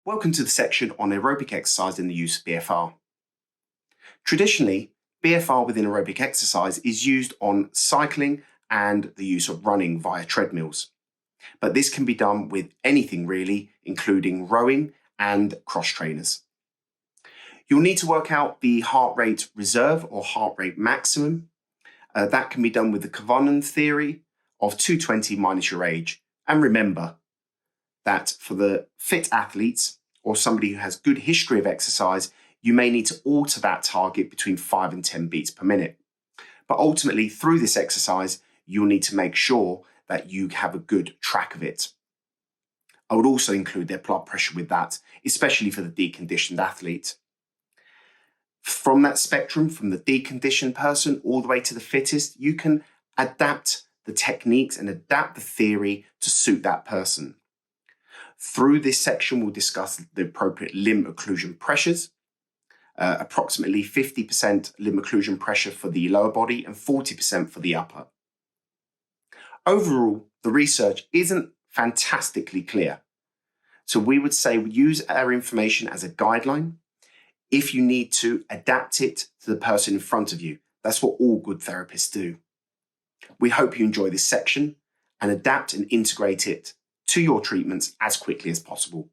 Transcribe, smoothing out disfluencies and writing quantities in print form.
Welcome to the section on aerobic exercise and the use of BFR. Traditionally, BFR within aerobic exercise is used on cycling and the use of running via treadmills. But this can be done with anything really, including rowing and cross trainers. You'll need to work out the heart rate reserve or heart rate maximum. That can be done with the Kavanen theory of 220 minus your age. And remember that for the fit athletes or somebody who has good history of exercise, you may need to alter that target between 5 and 10 beats per minute. But ultimately, through this exercise, you'll need to make sure that you have a good track of it. I would also include their blood pressure with that, especially for the deconditioned athlete. From that spectrum, from the deconditioned person all the way to the fittest, you can adapt the techniques and adapt the theory to suit that person. Through this section, we'll discuss the appropriate limb occlusion pressures, approximately 50% limb occlusion pressure for the lower body and 40% for the upper. Overall, the research isn't fantastically clear. So we would say we use our information as a guideline. If you need to adapt it to the person in front of you, that's what all good therapists do. We hope you enjoy this section and adapt and integrate it to your treatments as quickly as possible.